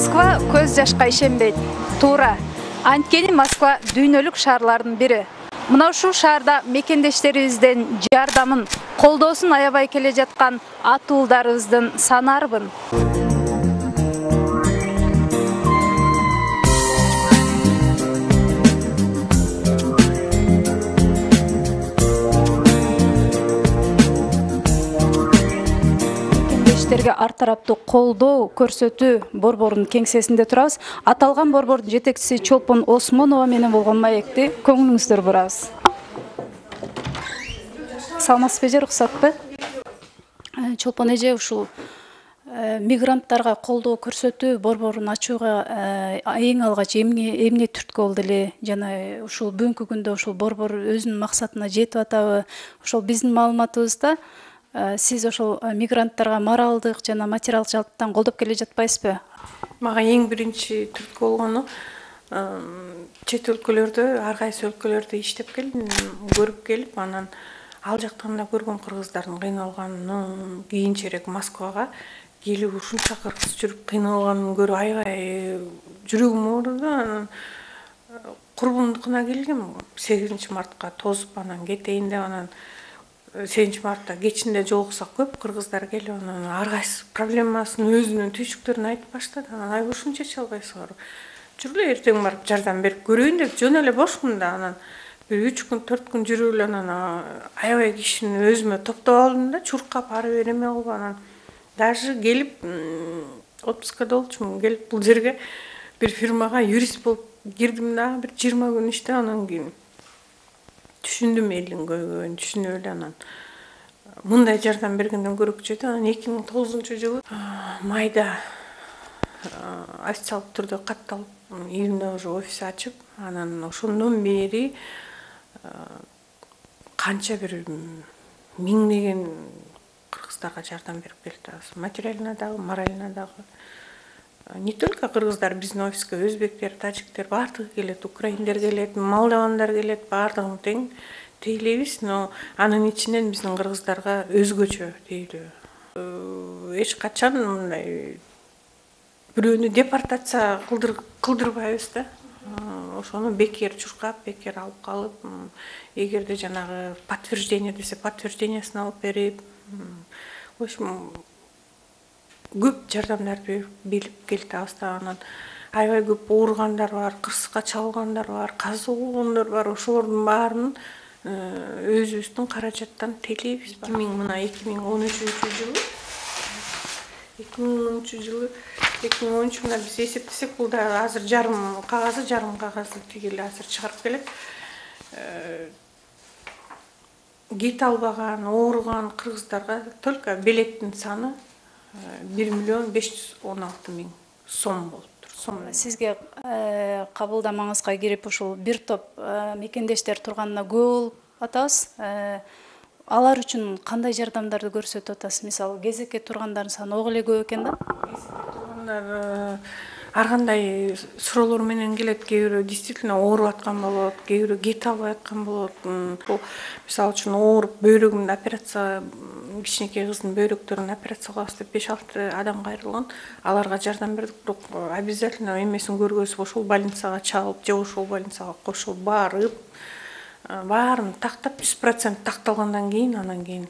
Москва көз жашка ишенбейт. Туура. Анткени Москва дүйнөлүк шаарлардын бири. Мына ушул шаарда мекендештерибизден жардамын, колдоосун аябай келе жаткан ат уулдарыбыздын саны арбын. Ар тараптуу колдоо көрсөтүү борборунун кеңсесинде турабыз. Аталган борбордун жетекчиси Чолпон Осмонова менен болгон маекти көңүлүңүздөргө бурабыз. Саламатсызбы эже, уруксатпы? Чолпон эже, ушул мигранттарга колдоо көрсөтүү борборун ачууга эң алгач эмне түрткү болду эле жана ушул бүгүнкү күндө ушул борбор өзүнүн максатына жетип атабы? Ошол биздин маалыматыбызда сиз ошол мигранттарга моралдык жана материалдык жааттан колдоп келе жатпайсызбы? Мага эң биринчи түрткү болгону чет өлкөлөрдө, ар кайсы өлкөлөрдө иштеп келдим, көрүп келип, анан ал жактан да көргөн кыргыздардын кыйналганын, кийинчерээк Москвага келип ушунча кыргыз жүрүп кыйналганын көрүп аябай жүрөгүм ооруду. Анан курбумдукуна келгем 8-мартка тосуп, анан кетейин деп, анан 8-мартта кечинде жолуксак көп кыргыздар келип, анан ар кайсы проблемасын, өзүнүн түйшүктөрүн айтып баштады. Анан ай ушун чече албайсыңар, жүрү эле эртең барып жардам берип көрөйүн деп жөн эле бошмун да. Анан бир 3 күн 4 күн жүрүп эле анан аябай кишини өзүмө топтоп алдым да, чуркап ары бери эме кылып, анан даже келип отпускада болчумун, келип бул жерге бир фирмага юрист болуп кирдим да, бир 20 күн иштеп, анан кийин түшүндүм элдин көйгөйүн, түшүнүп эле анан мындай жардам бергенден көрөкчү. Анан 2009-жылы майда официалдык түрдө катталып, июнда уже офис ачып, анан ошондон бери канча бир миңдеген кыргыздарга жардам берип келатабыз. Материально дагы, морально дагы. Не только кыргыздар биздин офиске, өзбектер, тажиктер баардыгы келет, украиндер келет, молдавандар келет, баардыгын тең тейлейбиз, но анын ичинен биздин кыргыздарга өзгөчө тейлөө. Эч качан мындай бирөөнү депортация кылдырбайбыз да. Ошону бекер чуркап, бекер алып калып, эгерде жанагы подтверждение десе, подтверждениясын алып берип, в общем, көп жардамдарды берип келатабыз да. Анан аябай көп ооругандар бар, кырсыкка чалгандар бар, каза болгондор бар. Ошолордун баарын өзүбүздүн каражаттан тейлейбиз. 2013 мына биз эсептесек, бул да азыр жарым кагазы тигил азыр чыгарып келет. Кете албаган, ооруган кыргыздарга только билеттин саны 1,516,000 сом болуптур. Сизге кабылдамаңызга кирип ушул бир топ мекендештер турганына күбө болуп атабыз. Алар үчүн кандай жардамдарды көрсөтүп атасыз? Мисалы, кезекке тургандардын саны ого эле көп экен да? Кезекке тургандар ар кандай суроолор менен келет. Кээ бирөө действительно ооруп аткан болот, кээ бирөө кете албай аткан болот. Мисалы үчүн ооруп бөйрөгүмдү операция, кичинекей кыздын бөйрөктөрүн операция кылабыз деп 5-6 адам кайрылган. Аларга жардам бердик, бирок обязательно эмесин көргөзүп ошол больницага чалып, же ошол больницага кошулуп барып, баарын тактап 100% такталгандан кийин, анан кийин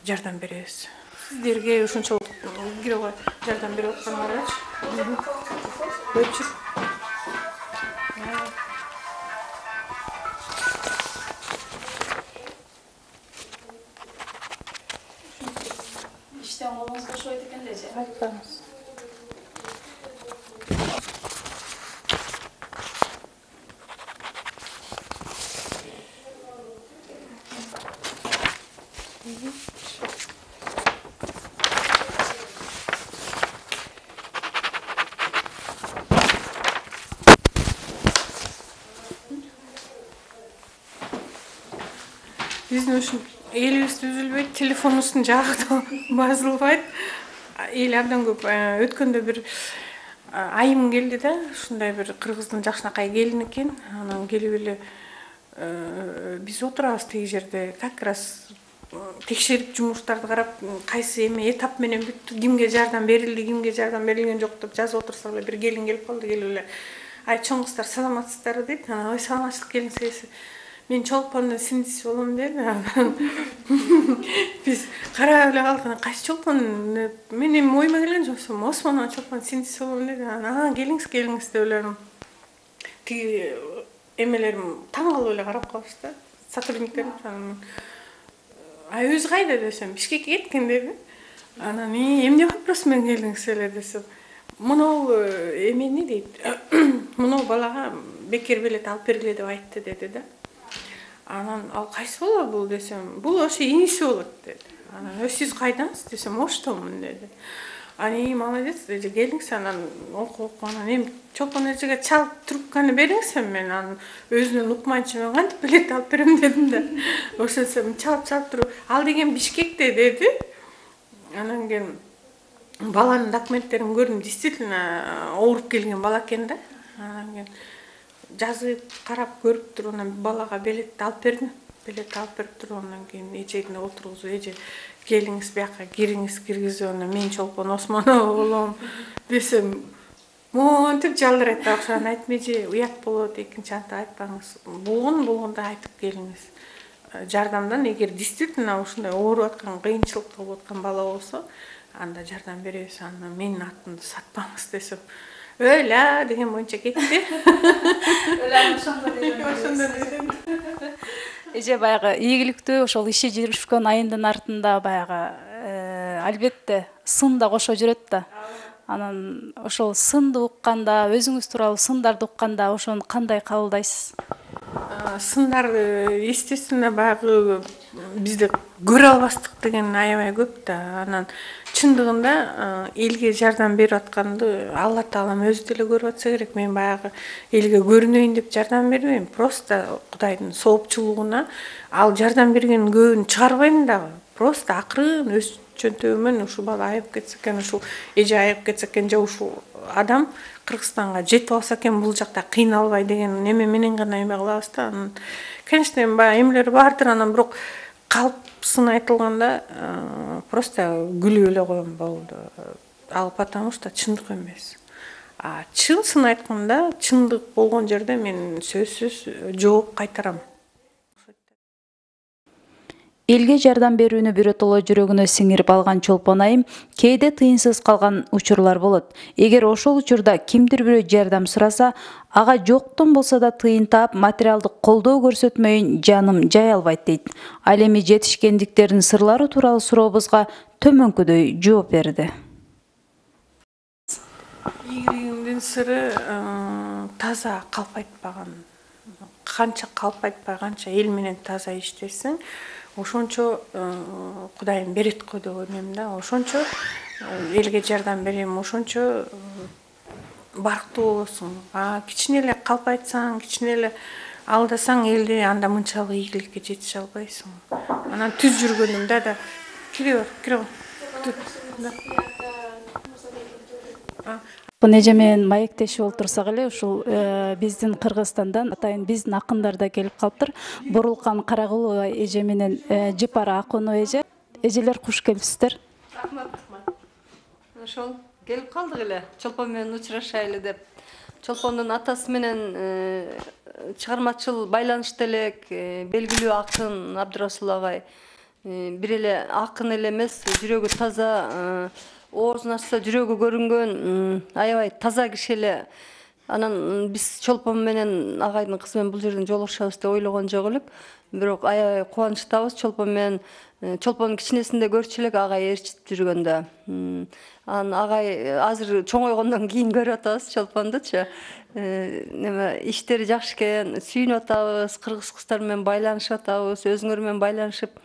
жардам беребиз. Сиздерге ушунчалык жардам берип аткандарчы. Өчүр. Иштен колуңуз бошобойт экен да эже. Айтпаңыз. Биздин ушул элибиз түзүлбөйт, телефонубуздун жагы да базылбайт. Эл абдан көп. Өткөндө бир айым келди да, ушундай бир кыргыздын жакшынакай келин экен. Анан келип эле биз отурабыз тиги жерде, как раз текшерип жумуштарды карап кайсы эме этап менен бүттү, кимге жардам берилди, кимге жардам берилген жок деп жазып отурсак эле бир келин келип калды, келип эле ай чоң кыздар саламатсыздарбы дейт. Анан ой саламатчылык келиңиз, мен Чолпондун сиңдиси болом деди. Биз карап эле калдык, кайсы Чолпон деп, мен эми оюма келген жок, Осмонова Чолпондун сиңдиси болом деди. Анан келиңиз деп эле тиги эмелерим таң калып эле карап калышты, сотрудниктерим. Ай өзү кайда десем, Бишкекке кеткен деди. Анан эмне вопрос менен келдиңиз эле десем, мынау эмени дейт, мынау балага бекер билет алып бергиле деп айтты деди да. Анан ал кайсы бала бул десем, бул ошо иниси болот деди. Анан сиз кайдансыз десем, Оштомун деди. Ани молодец деди, келиңиз анан окуп, анан эми Чолпон эжеге чалып трубканы бериңиз, мен анан өзүнөн укмайчы мен кантип билет алып берем дедим да. Ошентсем чалып туруп, ал деген Бишкекте деди. Анан кийин баланын документтерин көрдүм, действительно ооруп келген бала экен да. Анан кийин жазып карап көрүп туруп, анан балага билет алып бердим. Билет алып берип туруп, андан кийин эжегине отургузуп, эже келиңиз бияка, киргизип, анан мен Чолпон Осмонова болом десем, монтип жалдырайт да, ошону айтып эже уят болот, экинчи антип айтпаңыз, болгондо айтып келиңиз. Жардамдан эгер действительно ушундай ооруп аткан, кыйынчылыкта болуп аткан бала болсо, анда жардам беребиз, анан менин атымды сатпаңыз десем, öyля деген боюнча кетти. Ошондо дедим. Эже баягы ийгиликтүү ошол иши жүрүшкөн айындын артында баягы албетте сын да кошо жүрөт да. Анан ошол сынды укканда, өзүңүз тууралуу сындарды укканда ошону кандай кабылдайсыз? Сындар естественно баягы бизде көрө албастык деген аябай көп да. Анан чындыгында элге жардам берип атканды Алла Таалам өзү деле көрүп атса керек. Мен баягы элге көрүнөйүн деп жардам бербейм. Просто Кудайдын соопчулугуна ал жардам берген көбүн чыгарбайм дагы. Просто акырын өз чөнтөгүмөн ушул бала айып кетсе экен, ушул эже айып кетсе экен, же ушул адам Кыргызстанга жетип алса экен, бул жакта кыйналбай деген неме менен гана эме кылабыз да. Конечно, баягы эмелер бардыр, анан бирок калп сын айтылганда просто күлүп эле коем, болду. Ал потому что чындык эмес. Чын сын айтканда, чындык болгон жерде мен сөзсүз жооп кайтарам. Элге жардам берүүнү биротоло жүрөгүнө сиңирип алган Чолпон айым кээде тыйынсыз калган учурлар болот. Эгер ошол учурда кимдир бирөө жардам сураса, ага жоктон болсо да тыйын таап, материалдык колдоо көрсөтмөйүн жаным жай албайт дейт. Ал эми жетишкендиктердин сырлары тууралуу сурообузга төмөнкүдөй жооп берди. Ийгилигимдин сыры таза калп айтпаган. Канча калп айтпай, канча эл менен таза иштесең, ошончо Кудайым берет го деп ойлойм да. Ошончо элге жардам берем, ошончо барктуу болосуң. Кичине эле калп айтсаң, кичине эле алдасаң элди, анда мынчалык ийгиликке жетише албайсың. Анан түз жүргөнүмдө да кире бер. Эже менен маектешип олтурсак эле, ушул биздин Кыргызстандан атайын биздин акындар да келип калыптыр. Бурулкан Карагулова эже менен Жыпара Акунова эже. Эжелер куш келипсиздер. Рахмат. Ошол келип калдык эле, Чолпон менен учурашайлы деп. Чолпондун атасы менен чыгармачыл байланышта элек, белгилүү акын Абдырасул агай. Бир эле акын эле эмес, жүрөгү таза, оозун ачса жүрөгү көрүнгөн аябай таза киши эле. Анан биз Чолпон менен агайдын кызы менен бул жерден жолугушабыз деп ойлогон жок элек. Бирок аябай кубанычтабыз Чолпон менен. Чолпондун кичинесинде көрчү элек агай ээрчитип жүргөндө. Анан агай азыр чоңойгондон кийин көрүп атабыз Чолпондучу. Неме иштери жакшы экен, сүйүнүп атабыз, кыргыз кыздар менен байланышып атабыз, өзүңөр менен байланышып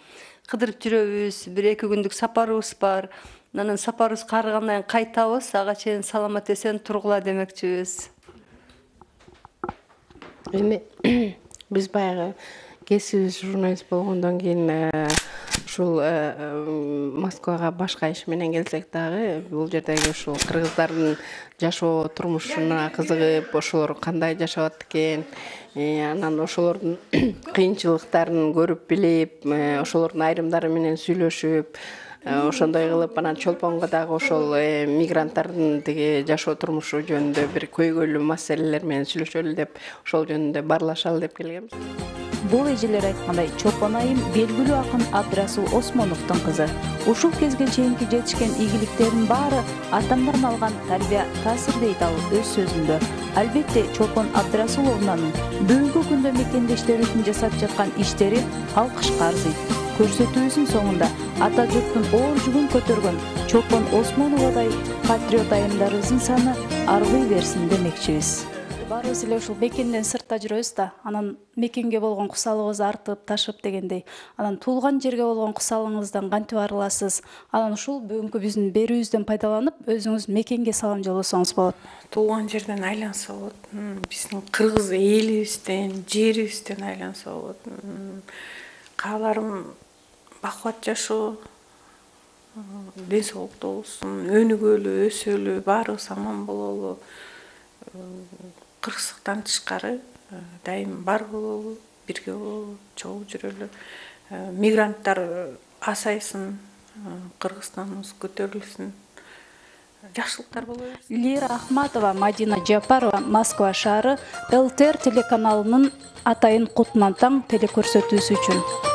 кыдырып жүрөбүз. Бир 2 күндүк сапарыбыз бар. Анан сапарыбыз карыгандан кийин кайтабыз, ага чейин саламат эсен тургула демекчибиз. Эми биз баягы кесибибиз журналист болгондон кийин ушул Москвага башка иш менен келсек дагы бул жердеги ушул кыргыздардын жашоо турмушуна кызыгып, ошолор кандай жашап экен, анан ошолордун кыйынчылыктарын көрүп билип, ошолордун айрымдары менен сүйлөшүп, ошондой кылып анан Чолпонго дагы ошол мигранттардын тиги жашоо турмушу жөнүндө бир көйгөйлүү маселелер менен сүйлөшөлү деп, ошол жөнүндө баарлашалы деп келгенбиз. Бул эжелер айткандай, Чолпон айым белгилүү акын Абдрасул Осмоновдун кызы. Ушул кезге чейинки жетишкен ийгиликтердин баары атамдан алган тарбия таасир дейт ал өз сөзүндө. Албетте, Чолпон Абдрасуловнанын бүгүнкү күндө мекендештер үчүн жасап жаткан иштери алкышка арзыйт. Көрсөтүүбүздүн соңунда ата журттун оор жүгүн көтөргөн Чолпон Осмоновадай патриот айымдарыбыздын саны аргый берсин демекчибиз. Баарыбыз эле ушул мекенден сыртта жүрөбүз да, анан мекенге болгон кусалыгыбыз артып, ташып дегендей. Анан туулган жерге болгон кусалыгыңыздан кантип арыласыз? Анан ушул бүгүнкү биздин берүүбүздөн пайдаланып, өзүңүз мекенге салам жолдосоңуз болот. Туулган жерден айланса болот. Биздин кыргыз элибизден, жерибизден айланса болот. Кааларым бакубат жашоо, ден соолуктуу болсун, өнүгөлү, өсөлү, баарыбыз аман бололу. Кыргызстан тышкары дайым бар бололу, бирге бололу, чогуу жүрөлү. Мигранттар асайсын, Кыргызстаныбыз көтөрүлсүн. Жакшылыктар боло берсин. Лира Ахматова, Мадина Жапарова, Москва шаары, ЛТР телеканалынын Атайын Кутман таң телекөрсөтүүсү үчүн.